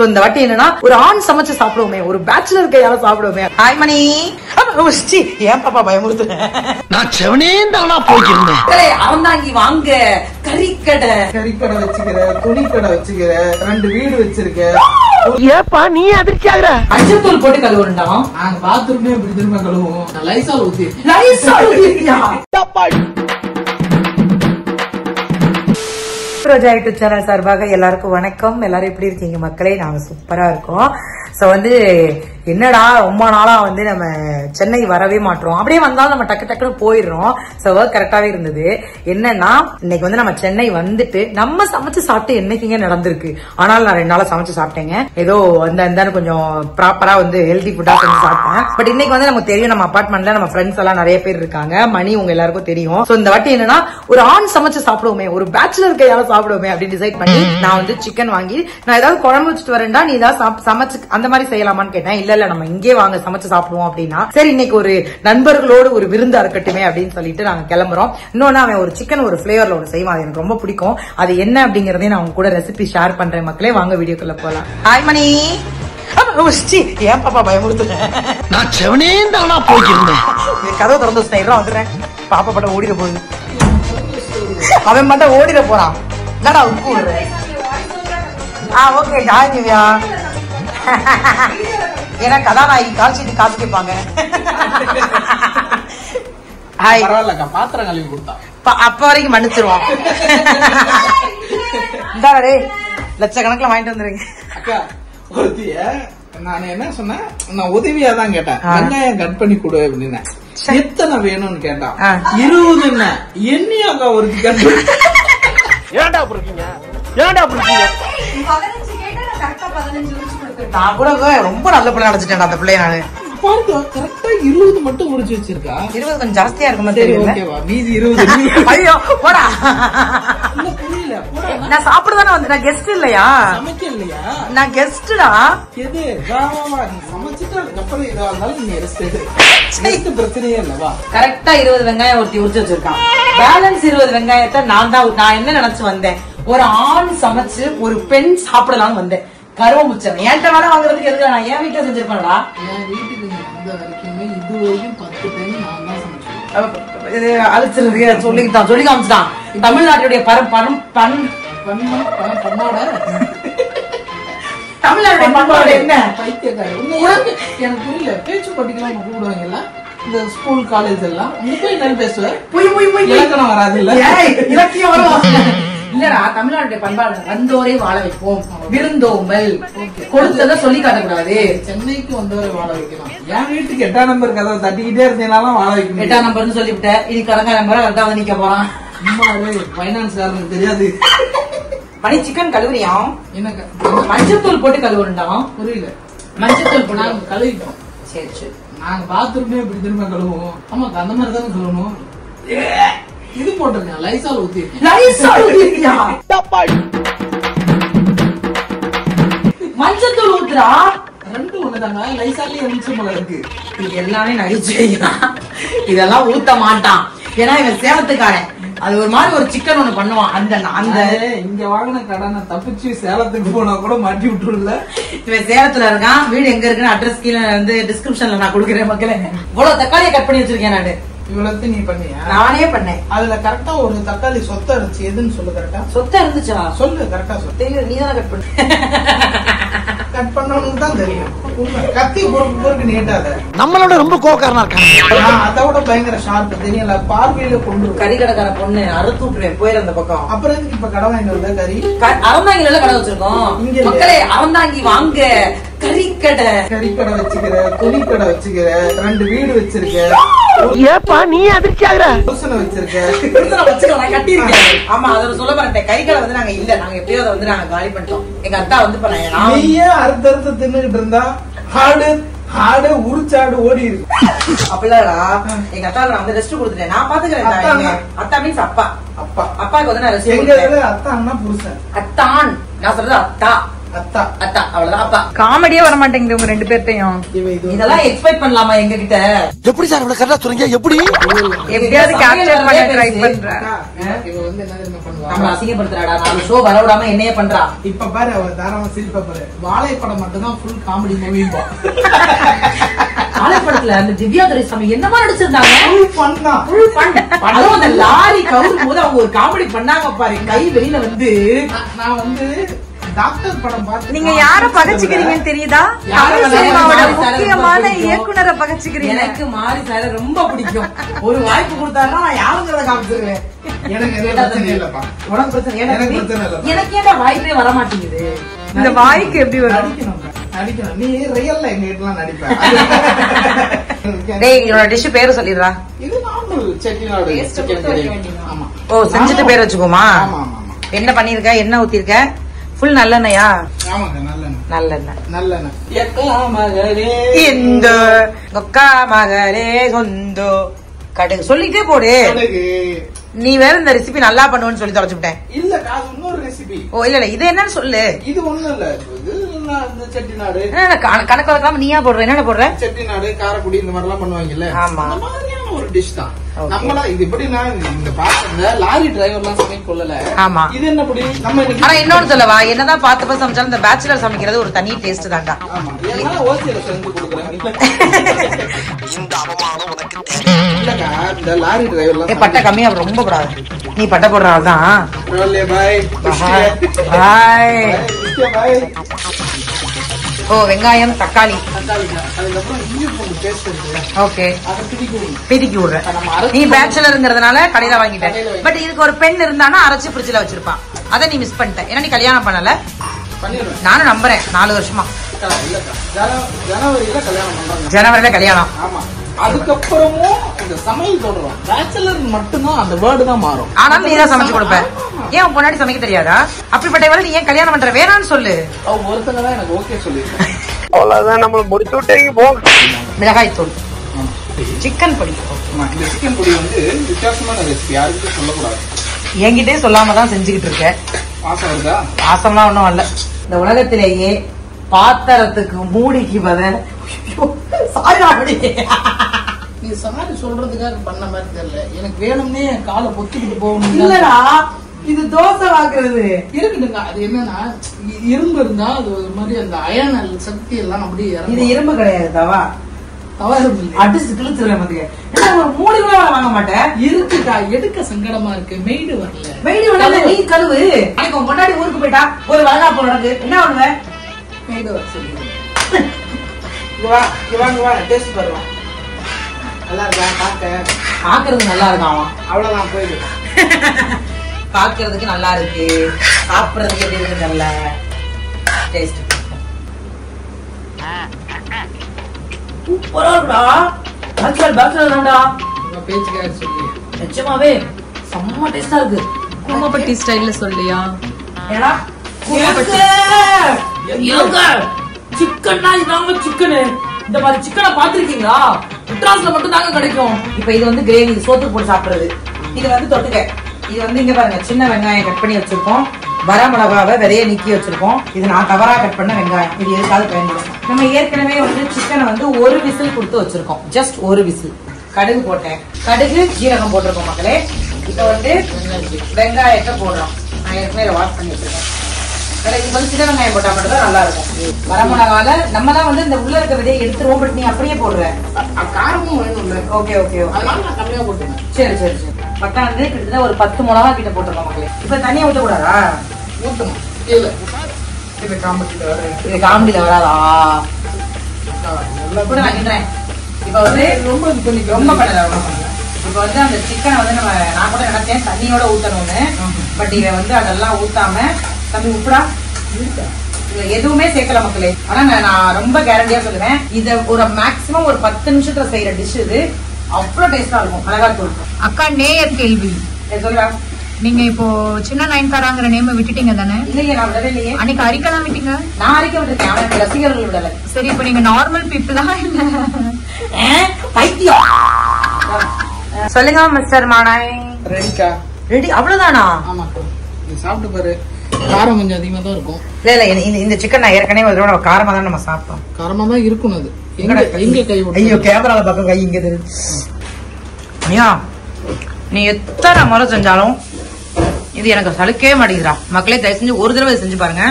இந்த வாட்டி என்னன்னா ஒரு ஆண் சமைச்சு சாப்பிடுவோமே, ஒரு பேச்சுலர் கையால சாப்பிடுவோமே. ஹாய் மணி. ஏன் பாப்பா பயமுறுத்து? நான் செவனே தானா போயிருந்தேன். அவன்தாங்கி வாங்க கறிக்கடை வச்சுக்கிற, துணி கடை வச்சுக்கிற, 2 வீடு வச்சிருக்க. ஏப்பா நீ அதிர்ச்சி ஆகுற? அச்சத்தூள் போட்டு கழுவுண்டா. நாங்க பாத்ரூமே இப்படி திரும்ப கழுவுவோம். லைசால் ஊத்தி ரோஜா யூடியூப் சேனல் சார்பாக எல்லாருக்கும் வணக்கம். எல்லாரும் எப்படி இருக்கீங்க மக்களே? நாங்க சூப்பரா இருக்கோம். சோ என்னடா ரொம்ப நாளா நம்ம சென்னை வரவே மாட்டோம், அப்படியே வந்தாலும் நம்ம டக்கு டக்குன்னு போயிடுறோம். சோ ஒர்க் கரெக்டாவே இருந்தது. என்னன்னா இன்னைக்கு நம்ம சென்னை வந்துட்டு நம்ம சமைச்சு சாப்பிட்டு என்னைக்குங்க நடந்திருக்கு. ஆனாலும் நான் 2 நாளா சமைச்சு சாப்பிட்டேங்க. ஏதோ அந்த கொஞ்சம் ப்ராப்பரா ஹெல்தி ஃபுட்டா செஞ்சு சாப்பிட்டேன். பட் இன்னைக்கு நமக்கு தெரியும், நம்ம அபார்ட்மெண்ட்ல நம்ம ஃப்ரெண்ட்ஸ் எல்லாம் நிறைய பேர் இருக்காங்க. மணி உங்க எல்லாருக்கும் தெரியும். சோ இந்த வாட்டி என்னன்னா ஒரு ஆண் சமைச்சு சாப்பிடுவோமே, ஒரு பேச்சுலர் கையால சாப்பிடுவோமே அப்படின்னு டிசைட் பண்ணி நான் சிக்கன் வாங்கி நான் ஏதாவது குழம்பு வச்சுட்டு வரேன்டா, நீ ஏதாவது சமைச்சு அந்த மாதிரி செய்யலாமான்னு கேட்டேன். இல்ல நம்ம இங்கே வாங்க சமைச்சு சாப்பிடுவோம் அப்படின்னா, சரி இன்னைக்கு ஒரு நண்பர்களோடு ஒரு விருந்தா இருக்கட்டுமே அப்படின்னு சொல்லிட்டு நாங்க கிளம்புறோம். இன்னொன்னு அவன் ஒரு சிக்கன் ஒரு பிளேவர்ல ஒன்று செய்வான், அது எனக்கு ரொம்ப பிடிக்கும். அது என்ன அப்படிங்கறதே நான் உங்க கூட ரெசிபி ஷேர் பண்றேன் மக்களே. வாங்க வீடியோக்குள்ள போலாம். ஹாய் மணி. ஏன் பாப்பா பயமுறுத்து? நான் செவனே தானா போயிருந்தேன். கதவை திறந்து ஸ்னைடா வந்துடுறேன். பாப்பா பட்ட ஓடிட போகுது, அவன் மட்டும் ஓடிட போறான். என்னடா உப்பு ஓகே ஜாய் திவ்யா. ஏன்னா கதாநாயகி கால்ஷீட்டு காசு கேட்பாங்க. பரவாயில்லக்கா, பாத்திரம் கழுவி கொடுத்தா அப்ப வரைக்கும் மன்னிச்சிருவோம். இந்தாடே லட்சக்கணக்கில் வாங்கிட்டு வந்துருங்க. அக்கா ஒருத்திய நான் என்ன சொன்னேன், நான் உதவியா தான் கேட்டேன். வெங்காயம் கட் பண்ணி கொடு அப்படின்னு. எத்தனை வேணும்னு கேட்டான். 20 என்ன எண்ணியாக்கா ஒருத்தி கட் பண்ணி. ஏன்டா புரியுங்க, ஏன்டா புரியுங்க? நான் கூட ரொம்ப நல்ல பிள்ளை நினைச்சிட்டேன் அந்த பிள்ளைய. நானு கரெக்டா 20 மட்டும் முடிச்சு வச்சிருக்கா. 20 கொஞ்சம் ஜாஸ்தியா இருக்குமா? ஓகேவா, மீதி 20. ஐயோ போடா, புரியல. நான் சாப்பிடதானே வந்து, நான் கெஸ்ட் இல்லையா? சமைக்க இல்லையா? நான் கெஸ்டா. எது நீ சமைச்சிட்டு அதுக்கப்புறம் ஏதா இருந்தாலும் நீ ரெஸ்ட் பிரச்சனையே இல்லவா? கரெக்டா 20 வெங்காயம் ஒருத்தி உரிச்சு வச்சிருக்கான். பேலன்ஸ் 20 வெங்காயத்தை நான் என்ன நினைச்சு வந்தேன், ஒரு ஆண் சமைச்சு ஒரு பெண் சாப்பிடலாம்னு வந்தேன். கருவ முச்சம் என்கிட்ட வேலை வாங்குறதுக்கு எதுக்கு? நான் என் வீட்டுல செஞ்சிருப்பேன்டா. என் வீட்டுக்கு வந்த வரைக்குமே இது வரைக்கும் 10 டைம் நான் தான் சமைச்சேன். அழிச்சிருக்கு சொல்லி காமிச்சுட்டான். தமிழ்நாட்டுடைய தமிழ்நாட்டுடைய பண்பாடு என்ன? பைத்தியக்காரி. எனக்கு புரியல. பேச்சு போட்டிக்கெல்லாம் கூப்பிடுவாங்கல்ல இந்த ஸ்கூல் காலேஜ் எல்லாம், அங்க போய் என்ன பேசுவேன்? இலக்கணம் வராது இல்ல, இலக்கியம் வரும் இல்லடா. தமிழ்நாட்டுடைய பண்பாடு வந்தோரை வாழ வைப்போம், விருந்தோம்பல், கொடுத்ததை சொல்லி காட்டக்கூடாது. சென்னைக்கு வந்தவரை வாழ வைக்கணும். என் வீட்டுக்கு 8ஆம் நம்பர் கதவை தட்டிக்கிட்டே இருந்தீங்கன்னாலும் வாழ வைக்கணும். 8ஆம் நம்பர்னு சொல்லிவிட்டேன். இனி கடற்கார நம்பர் கரெக்டா வந்து நிக்க போறான். பைனான்ஸ் காரனுக்கு தெரியாது. மணி சிக்கன் கழுவுறியா? எனக்கு மஞ்சத்தூள் போட்டு கழுவுண்டாம். புரியல. மஞ்சத்தூள் போட்டு நாங்க கழுவிட்டோம். சரி சரி. நாங்க பாத்ரூமே இப்படி திரும்ப கழுவுவோம். ஆமா, அந்த மாதிரி தானே கழுவணும். இது போட்டிருக்கேன், லைசால் ஊத்தி. மஞ்சத்தூள் ஊத்துறா? 2 ஒண்ணுதாங்க. லைசாலே நிமிஷம் போல இருக்கு. இது எல்லாமே நகைச்சுவைதான். இதெல்லாம் ஊத்த மாட்டான், ஏன்னா இவன் சேலத்துக்காரன். அது ஒரு மாதிரி ஒரு சிக்கன் ஒண்ணு பண்ணுவான். அந்த இங்க வாங்கின கடனை தப்பிச்சு சேலத்துக்கு போனா கூட மாட்டி விட்டுருல. இவன் சேலத்துல இருக்கான். வீடு எங்க இருக்குன்னு அட்ரஸ் கீழே டிஸ்கிரிப்ஷன்ல நான் கொடுக்குறேன் மக்களே. இவ்வளவு தக்காளியை கட் பண்ணி வச்சிருக்கேன் நானு. இவ்வளவு நீ பண்ணியா? நானே பண்ணேன். அதுல கரெக்டா ஒரு தக்காளி சொத்த இருந்துச்சு. எதுன்னு சொல்லு கரெக்டா. சொத்த இருந்துச்சா? சொல்லு கரெக்டா. தெரியும், நீ தானே கட் பண்ண. கட் பண்ணணும்னு தான் தெரியும். கத்தி பொறுக்கு நீட்டாத. நம்மளோட ரொம்ப கோக்காரனா இருக்காங்க. அதோட பயங்கர ஷார்ப் தெரியல. பார்வையில கொண்டு கறி கடைக்கார பொண்ணு அறுத்து விட்டுருவேன் போயிரு அந்த பக்கம். அப்புறம் இப்ப கடை வாங்கிட்டு வரல. கறி அறந்தாங்கில கடை வச்சிருக்கோம் மக்களே. அறந்தாங்கி வாங்க கறிக்கடை வச்சுக்கிற, துணி கடை வச்சுக்கிற, 2 வீடு வச்சிருக்க. ஏப்பா நீ அதிர்ச்சி ஆகுற? வச்சுக்கலாம் கட்டி இருக்கேன். ஆமா, அதை சொல்ல மாட்டேன். கறிக்கடை நாங்க இல்ல, நாங்க எப்படியோ அதை நாங்க காலி பண்ணிட்டோம். எங்க அத்தா பண்ணாங்க. நீயே அறுத்தறுத்து தின்னுகிட்டு இருந்தா ஆடு உரிச்சாடு ஓடி இருக்கு. அப்படில்லடா, எங்க அத்தா நான் ரெஸ்ட் கொடுத்துட்டேன். நான் பாத்துக்கிறேன். அத்தா மீன்ஸ் அப்பா. அப்பாவுக்கு நான் ரெஸ்ட். எங்க அத்தான்னா புருஷன். அத்தான் நான் சொல்றது அத்தா. அத்தா அத்தா அவ்வளவுதான் அப்பா. காமெடியே வர மாட்டேங்குது உங்க 2 பேர்ட்டையும். இதெல்லாம் எக்ஸ்பெக்ட் பண்ணலாமா எங்க கிட்ட? எப்படி சார் இவ்வளவு கரெக்டா சொல்றீங்க? எப்படி எப்படியாவது கேப்சர் பண்ண ட்ரை பண்றா. இவ வந்து என்ன தெரியுமா பண்ணுவா? நம்ம அசிங்கப்படுத்துறாடா. நாலு ஷோ வர விடாம என்னையே பண்றா. இப்ப பாரு அவ தாராளமா சிரிப்பா பாரு. வாழைப்படம் மட்டும் தான் ஃபுல் காமெடி மூவி. ஆலப்படத்துல அந்த திவ்யா துரைசாமி என்னமா நடிச்சிருந்தாங்க? அதுவும் அந்த லாரி கவுரும் போது அவங்க ஒரு காமெடி பண்ணாங்க பாரு. கை வெளியில வந்து நான் வந்து டாக்டர் படம் பார்த்து நீங்க யார பகச்சுக்கிறீங்கன்னு தெரியுதா? தமிழ் சினிமாவோட முக்கியமான இயக்குனரை பகச்சுக்கிறீங்க. எனக்கு மாரி சார் ரொம்ப பிடிக்கும். ஒரு வாய்ப்பு கொடுத்தாருன்னா நான் யாருங்கிறத காமிச்சிருவேன். எனக்கு எந்த பிரச்சனையும் இல்லப்பா. உனக்கு பிரச்சனை? எனக்கு பிரச்சனை இல்ல. எனக்கு ஏன்டா வாய்ப்பே வர மாட்டேங்குது? இந்த வாய்க்கு எப்படி வரும்? நடிக்கணும். நீ ரியல்ல எங்க கிட்டலாம் நடிப்ப. டேய் என்னோட டிஷ் பேரு சொல்லிடுறா. இது நார்மல் செட்டிநாடு சிக்கன் கிரேவி. ஆமா. ஓ செஞ்சுட்டு பேர் வச்சுக்கோமா? ஆமா ஆமா ஆமா. என்ன பண்ணிருக்க? என்ன ஊத்திருக்க? ஃபுல் நல்லெண்ணெயா? ஆமாங்க நல்லெண்ணெய். நல்லெண்ணெய். நல்லெண்ணெய். எக்கா மகளே இந்த கொக்கா மகளே கொந்தோ கடுகு சொல்லிட்டே போடு. கடுகு. நீ வேற இந்த ரெசிபி நல்லா பண்ணுவேன்னு சொல்லி தொலைச்சுட்டேன். இல்ல அது இன்னொரு ரெசிபி. ஓ இல்ல இல்ல இது என்னன்னு சொல்லு. இது ஒண்ணும் இல்ல. இது இந்த செட்டிநாடு கணக்கு வைக்காம நீயா போடுற? என்னென்ன போடுற? செட்டிநாடு காரக்குடி இந்த மாதிரி எல்லாம் பண்ணுவாங்கல்ல. ஆமா. அந்த மாதிரியான ஒரு டிஷ் தான். நம்மளா இது எப்படின்னா இந்த பாத்துங்க லாரி டிரைவர்லாம் சமைக்க கொள்ளல. ஆமா. இது என்ன படி நம்ம ஆனா இன்னொன்னு சொல்லவா, என்னதான் பார்த்து சமைச்சாலும் இந்த பேச்சுலர் சமைக்கிறது ஒரு தனி டேஸ்ட் தான்டா. ஆமா. எல்லாம் ஓசியில செஞ்சு கொடுக்குறேன். இந்த அவமானம் உனக்கு இல்லக்கா இந்த லாரி டிரைவர்லாம் பட்டை கம்மியா ரொம்ப போடாது. நீ பட்டை போடுறாதான். பாய் பாய். பாய். ஓ வெங்காயம் தக்காளி. அதுக்கப்புறம் இஞ்சி பூண்டு பேஸ்ட் இருக்கு. ஓகே. அதை பிடிக்கி விடுற. நீ பேச்சுலருங்கிறதுனால கடையில வாங்கிட்டேன். பட் இதுக்கு ஒரு பெண் இருந்தானா அரைச்சு ஃப்ரிட்ஜ்ல வச்சிருப்பான். அதை நீ மிஸ் பண்ணிட்ட. ஏன்னா நீ கல்யாணம் பண்ணல. நானும் நம்புறேன் 4 வருஷமா. ஜனவரியில கல்யாணம் பண்றாங்க. ஜனவரியில கல்யாணம். ஆமா. அதுக்கப்புறமும் இந்த சமையல் தொடரும். பேச்சுலர் மட்டும்தான் அந்த வேர்டு தான் மாறும். ஆனாலும் நீ தான் சமைச்சு கொடுப்ப. ஏன் உன் பொண்ணாடி சமைக்க தெரியாதா? அப்படிப்பட்ட நீ ஏன் கல்யாணம் பண்ற? வேணான்னு சொல்லு. அவங்க ஒருத்தங்க தான் எனக்கு ஓகே சொல்லிருக்காங்க. அவ்வளவுதான் நம்மள முடிச்சு விட்டீங்க போ. மிளகாய் தூள், சிக்கன் பொடி. இந்த சிக்கன் பொடி வந்து வித்தியாசமான ரெசிபி. யாருக்கும் சொல்லக்கூடாது. என்கிட்டே சொல்லாம தான் செஞ்சுக்கிட்டு இருக்க. வாசம் வருதா? வாசம்லாம் ஒண்ணும் வரல. இந்த உலகத்திலேயே பாத்திரத்துக்கு மூடிக்கு பதில் நீ சாரி சொல்றதுக்காக பண்ண மாதிரி தெரியல. எனக்கு வேணும்னே என் காலை பொத்திக்கிட்டு போகணும். இல்லடா இது தோசை வாக்குறது இருக்குதுங்க. அது என்னன்னா இரும்பு இருந்தா அது ஒரு மாதிரி அந்த அயன் சக்தி எல்லாம் அப்படி இது இரும்பு கிடையாது. தவா தவா இரும்பு அடிச்சு கிழிச்சிருவேன். ஒரு 3 கிலோ வாங்க மாட்டேன். இருக்குக்கா. எடுக்க சங்கடமா இருக்கு. மெய்டு வரல. மெய்டு வரல. நீ கழுவு. எனக்கு முன்னாடி ஊருக்கு போயிட்டா ஒரு வளகா போடுறது என்ன பண்ணுவேன்? மெய்டு வர சொல்லி டேஸ்ட் பண்ணுவான். நல்லா இருக்கா? பாக்குறதுக்கு நல்லா இருக்கான். அவ்வளவுதான் போயிடு. பாக்குறதுக்கு நல்லா இருக்கு. சாப்பிடறதுக்கு எப்படி இருக்கு தெரியல. டேஸ்ட் சூப்பரா இருக்குடா. பேச்சுலர் பேச்சுக்காக சொல்லி நிஜமாவே செம்ம டேஸ்டா இருக்கு. கும்பப்பட்டி ஸ்டைல்ல சொல்லியா? ஏடா சிக்கன்னா இதாங்க சிக்கனு. இந்த மாதிரி சிக்கனை பாத்திருக்கீங்களா? மெட்ராஸ்ல மட்டும் தாங்க கிடைக்கும். இப்ப இது வந்து கிரேவி, சோத்துக்கு போட்டு சாப்பிடுறது. இது வந்து தொட்டுக்க. இது வந்து இங்க பாருங்க, சின்ன வெங்காயம் கட் பண்ணி வச்சிருக்கோம். வர மிளகாவை விதைய நீக்கி வச்சிருக்கோம். இது நான் தவறா கட் பண்ண வெங்காயம். இது எதுக்காவது பயன்படும். நம்ம ஏற்கனவே வந்து சிக்கனை வந்து 1 விசில் கொடுத்து வச்சிருக்கோம். Just 1 whistle. கடுகு போட்டேன். கடுகு ஜீரகம் போட்டிருக்கோம் மக்களே. இப்ப வந்து வெங்காயத்தை போடுறோம். நான் ஏற்கனவே வாஷ் பண்ணி வச்சிருக்கேன். இது வந்து சின்ன வெங்காயம் போட்டா மட்டும் தான் நல்லா இருக்கும். வரமிளகால நம்ம தான் வந்து இந்த உள்ள இருக்க விதையை எடுத்துருவோம். பட் நீ அப்படியே போடுற. காரமும் வேணும்ல. ஓகே ஓகே அதனால நான் கம்மியா போட்டுருக்கேன். சரி சரி சரி. பட்டா வந்து கிட்டத்தட்ட ஒரு 10 மிளகா கிட்ட போட்டிருக்கோம் மக்களே. இப்ப தனியா ஊற்றக்கூடாதா? ஊட்டணும். இல்ல இது காமெடியில வர. இது காமெடியில வராதா? கூட நான் கிண்டுறேன். இப்ப வந்து ரொம்ப பண்ணல. இப்ப வந்து அந்த சிக்கனை வந்து நான் கூட நினைச்சேன் தண்ணியோட ஊத்தணும்னு. பட் இவ வந்து அதெல்லாம் ஊத்தாம தம்பி உப்புடா இல்ல எதுவுமே சேர்க்கல மக்களே. ஆனா நான் ரொம்ப கேரண்டியா சொல்லுவேன், இத ஒரு மேக்சிமம் ஒரு 10 நிமிஷத்துல செய்யற டிஷ் இது. அவ்வளவு டேஸ்டா இருக்கும். மிளகாய் தூள். அக்கா நேயர் கேள்வி. சொல்றா. நீங்க இப்போ சின்ன நயன்தாராங்கிற நேம விட்டுட்டீங்க தானே? இல்லையே, நான் விடவே இல்லையே. அன்னைக்கு அறிக்கை தான் விட்டீங்க. நான் அறிக்கை விட்டுருக்கேன். அவனுக்கு ரசிகர்கள் விடல. சரி, இப்ப நீங்க நார்மல் பீப்புளா இல்ல பைத்தியம்? சொல்லுங்க மிஸ்டர் மானாய். ரெடிக்கா? ரெடி. அவ்வளவுதானா? ஆமா. நீ சாப்பிட்டு பாரு. காரம் கொஞ்சம் அதிகமா தான் இருக்கும். இல்ல இந்த சிக்கன் நான் ஏற்கனவே ஒரு தடவை காரமா தான் நம்ம சாப்பிட்டோம். காரமா தான் இருக்கணும் அது. எங்க கை விட்டு? ஐயோ கேமரால பக்கம் கை இங்க தெரியுது. ஐயா நீ எத்தனை முறை செஞ்சாலும் இது எனக்கு சலுக்கவே மாட்டேங்குதுடா. மக்களே தயவு செஞ்சு ஒரு தடவை செஞ்சு பாருங்க,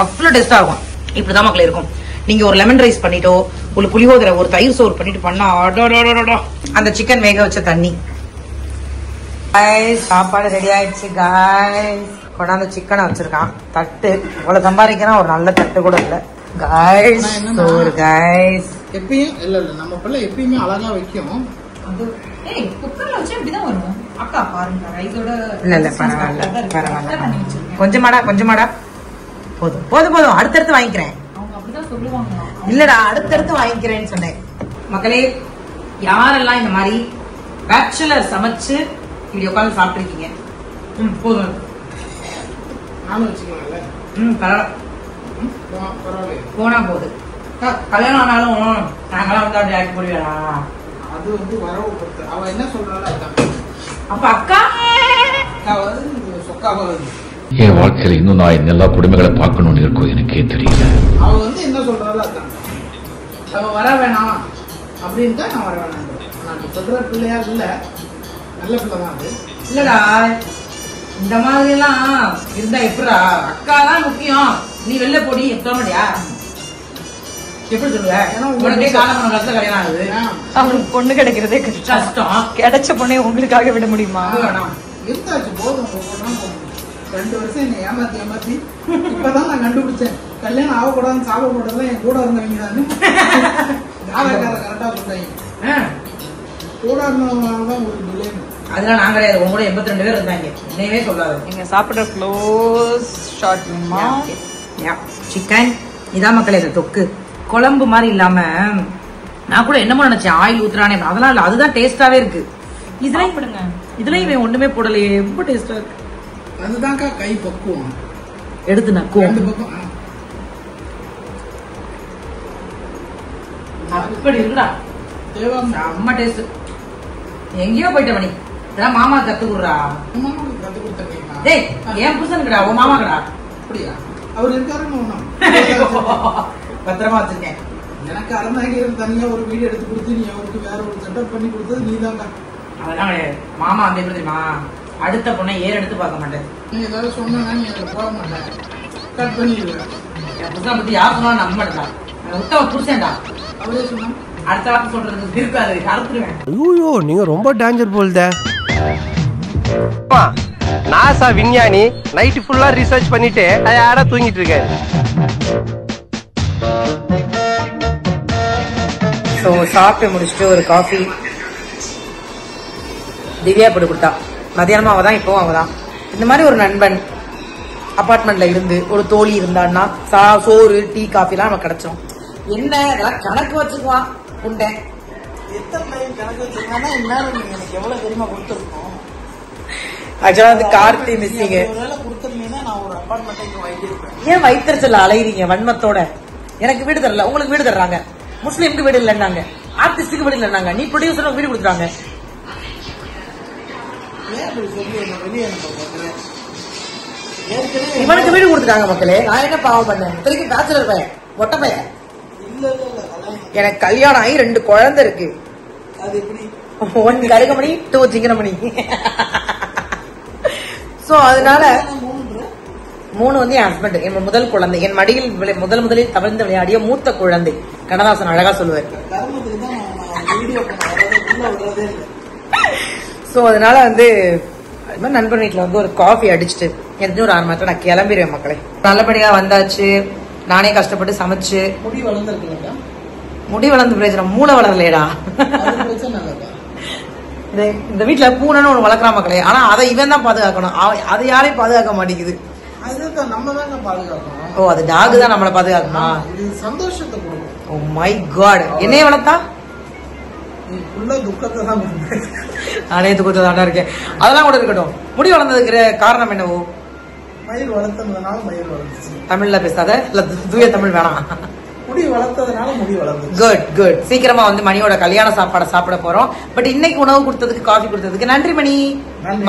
அவ்வளவு டேஸ்டா இருக்கும். இப்படிதான் மக்களே இருக்கும். நீங்க ஒரு லெமன் ரைஸ் பண்ணிட்டோ, ஒரு புளியோதரை, ஒரு தயிர் சோறு பண்ணிட்டு பண்ணா அந்த சிக்கன் வேக வச்ச தண்ணி. சாப்பாடு ரெடி ஆயிடுச்சு காய்ஸ். கொண்டாந்து சிக்கனை வச்சிருக்கான். தட்டு இவ்வளவு சம்பாதிக்கிறா, ஒரு நல்ல தட்டு கூட இல்ல காய்ஸ். ஒரு காய்ஸ் எப்பயும் இல்ல நம்ம பிள்ளை எப்பயுமே அழகா வைக்கும். குக்கர்ல வச்சு இப்படிதான் வரும். அக்கா பாருங்க ரைஸோட இல்ல பரவாயில்ல. கொஞ்சமாடா போதும். அடுத்தடுத்து வாங்கிக்கிறேன். அவங்க அப்படிதான் சொல்லுவாங்க. இல்லடா அடுத்தடுத்து வாங்கிக்கிறேன்னு சொன்னேன். மக்களே யாரெல்லாம் இந்த மாதிரி பேச்சுலர் சமைச்சு இப்படி உட்காந்து சாப்பிட்டுருக்கீங்க? போதும். நானும் வச்சுக்கலாம்ல. பரவாயில்ல போனா போகுது. கல்யாணம் ஆனாலும் நாங்களாம் வந்து அப்படி ஆக்கி போடுவேடா. அது வந்து வரவு பொறுத்து. அவ என்ன சொல்றாளோ அதான். அப்ப அக்கா சொக்காவ என் வாழ்க்கையில இன்னும் நான் இந்த எல்லா குடும்பங்களை பார்க்கணும்னு இருக்கும் எனக்கே தெரியல. அவ வந்து என்ன சொல்றாளோ அதான். அவ வர வேணாம் அப்படின்ட்டு நான் வர வேணாம். நான் சொல்ற பிள்ளையா இல்ல, நல்ல பிள்ளை தான் அது. இல்லடா இந்த மாதிரி எல்லாம் இருந்தா எப்படா? அக்கா தான் முக்கியம். நீ வெளில போடி சொல்ல மாட்டியா? எப்படி சொல்லுவ? உனக்கே காலம் கஷ்டம் கல்யாணம் ஆகுது. அவங்களுக்கு பொண்ணு கிடைக்கிறதே கஷ்டம். கிடைச்ச பொண்ணை உங்களுக்காக விட முடியுமா? இருந்தாச்சு போதும். 2 வருஷம் என்னை ஏமாத்தி இப்பதான் நான் கண்டுபிடிச்சேன். கல்யாணம் ஆகக்கூடாதுன்னு சாப்பிடக்கூடாதுதான் என் கூட இருந்தவங்க தானே கரெக்டா சொல்றாங்க. கூட இருந்தவங்கதான் ஒரு டிலே. அதெல்லாம் நான் கிடையாது. உங்க கூட 82 பேர் இருந்தாங்க. என்னையவே சொல்லாது. நீங்க சாப்பிடுற க்ளோஸ் ஷாட் வேணுமா? சிக்கன் இதான் மக்களே. இந்த தொக்கு குழம்பு மாதிரி இல்லாம நான் கூட என்னமோ நினைச்சேன் ஆயில் ஊத்துறானே. அதெல்லாம் இல்ல, அதுதான் டேஸ்டாவே இருக்கு. இதுலயும் போடுங்க. இதுலயும் இவன் ஒண்ணுமே போடலையே, ரொம்ப டேஸ்டா இருக்கு. அதுதான்க்கா கை பக்குவம். எடுத்து நக்குவோம். 2 பக்கம் அப்படி இருக்குடா. செம்ம டேஸ்ட். எங்கேயோ போயிட்ட மணி. இதெல்லாம் மாமா கத்து கொடுறா. கத்து கொடுத்தா டேய் ஏன் புருஷனுக்குடா, உன் மாமாக்குடா. அப்படியா? அவர் இருக்காருன்னு பத்திரமா வச்சிருக்கேன். எனக்கு அறந்தாங்க தனியா ஒரு வீடு எடுத்து கொடுத்து நீ அவருக்கு வேற ஒரு செட்டப் பண்ணி கொடுத்தது நீ தாங்க. அதெல்லாம் கிடையாது. மாமா வந்து எப்படி தெரியுமா, அடுத்த பொண்ணை ஏற எடுத்து பார்க்க மாட்டேன். நீ ஏதாவது சொன்னா நீ அதை போக மாட்டேன், கட் பண்ணிடுவேன். என் புருஷனை பத்தி யார் சொன்னாலும் நம்ப மாட்டேன். உத்தவ புருஷன்டா. அவரே சொன்னா அடுத்த வார்த்தை சொல்றதுக்கு இருக்காது, அறுத்துருவேன். ஐயோ நீங்க ரொம்ப டேஞ்சர் போல்தே. நாசா விஞ்ஞானி நைட் ஃபுல்லா ரிசர்ச் பண்ணிட்டு ஆடா தூங்கிட்டு இருக்காரு. ஸோ சாப்பிட்டு முடிச்சுட்டு ஒரு காஃபி திவ்யா போட்டு கொடுத்தா. மதியானமா அவதான், இப்பவும் அவதான். இந்த மாதிரி ஒரு நண்பன் அபார்ட்மெண்ட்ல இருந்து ஒரு தோழி இருந்தான்னா சோறு டீ காஃபி எல்லாம் நமக்கு கிடைச்சோம். என்ன இதெல்லாம் கணக்கு வச்சுக்குவான் உண்டை. எத்தனை டைம் கணக்கு வச்சிருக்கானா என்ன எனக்கு எவ்வளவு தெரியுமா கொடுத்துருக்கோம். ஆக்சுவலா வந்து கார்த்தி மிஸ்ஸிங். கொடுத்துருந்தீங்கன்னா நான் ஒரு அபார்ட்மெண்ட் வாங்கியிருப்பேன். ஏன் வயிற்றுச்சல அலையிறீங்க வன்மத்தோட? எனக்கு வீடு தரல, உங்களுக்கு வீடு தர்றாங்க. முஸ்லீமுக்கு வீடு இல்லைன்னாங்க, ஆர்டிஸ்டுக்கு வீடு இல்லைன்னாங்க, நீ ப்ரொடியூசருக்கு வீடு கொடுத்துறாங்க. இவனுக்கு வீடு கொடுத்துட்டாங்க மக்களே. நான் என்ன பாவம் பண்ணேன்? திருப்பி பேச்சுலர் பையன், மொட்டை பையன். எனக்கு கல்யாணம் ஆகி 2 குழந்தை இருக்கு. அது எப்படி? 1 கருகமணி 2 சிங்கனமணி. சோ அதனால 3 வந்து என் ஹஸ்பண்ட், என் முதல் குழந்தை, என் மடியில் முதலில் தவிர்த்து விளையாடிய மூத்த குழந்தை. கண்ணதாசன் அழகா சொல்லுவார். சோ அதனால வந்து நண்பர் வீட்டுல வந்து ஒரு காஃபி அடிச்சுட்டு எனக்கு ஒரு 6 மணி நேரத்துல நான் கிளம்பிடுவேன் மக்களே. நல்லபடியா வந்தாச்சு. நானே கஷ்டப்பட்டு சமைச்சு. முடி வளர்ந்துருக்கீங்களா? முடி வளர்ந்து பிரயோஜனம், மூளை வளரலையடா. இந்த வீட்டுல பூனைன்னு ஒண்ணு வளர்க்குறான் மக்களே. ஆனா அதை இவன் தான் பாதுகாக்கணும், அதை யாரையும் பாதுகாக்க மாட்டேங்குது. நம்ம தாங்க பாதுகாக்கணும். ஓ அது டாக் தான் நம்மளை பாதுகாக்கணுமா? இது சந்தோஷத்தை கொடுக்கும். Oh my god. என்னைய வளர்த்தா நீ ஃபுல்லா துக்கத்தை தான் கொடுப்பேன். நானே துக்கத்தை தான் இருக்கேன். அதெல்லாம் கூட இருக்கட்டும். முடி வளர்ந்ததுக்கு காரணம் என்னவோ? மயில் வளர்த்ததுனால மயில் வளர்ந்துச்சு. தமிழ்ல பேசாத, இல்ல தூய தமிழ் வேணாம். முடி வளர்த்ததுனால முடி வளர்ந்து. Good good. சீக்கிரமா வந்து மணியோட கல்யாண சாப்பாடை சாப்பிட போறோம். பட் இன்னைக்கு உணவு கொடுத்ததுக்கு காஃபி கொடுத்ததுக்கு நன்றி மணி.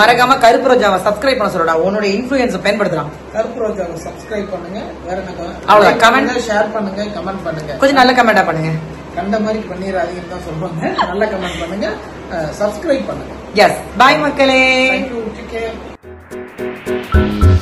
மறக்காம கருப்பு ரோஜாவை சப்ஸ்கிரைப் பண்ண சொல்லடா. உன்னோட இன்ஃபுளுன்ஸை பயன்படுத்தலாம். கருப்பு ரோஜாவை சப்ஸ்கிரைப் பண்ணுங்க. வேற என்ன? அவ்வளவுதான். கமெண்ட் ஷேர் பண்ணுங்க, கமெண்ட் பண்ணுங்க. கொஞ்சம் நல்ல கமெண்டா பண்ணுங்க. கண்ட மாதிரி பண்ணிடாதீங்கன்னு தான் சொல்றாங்க. நல்ல கமெண்ட் பண்ணுங்க, சப்ஸ்கிரைப் பண்ணுங்க. எஸ். பாய் மக்களே. Thank you. Take care.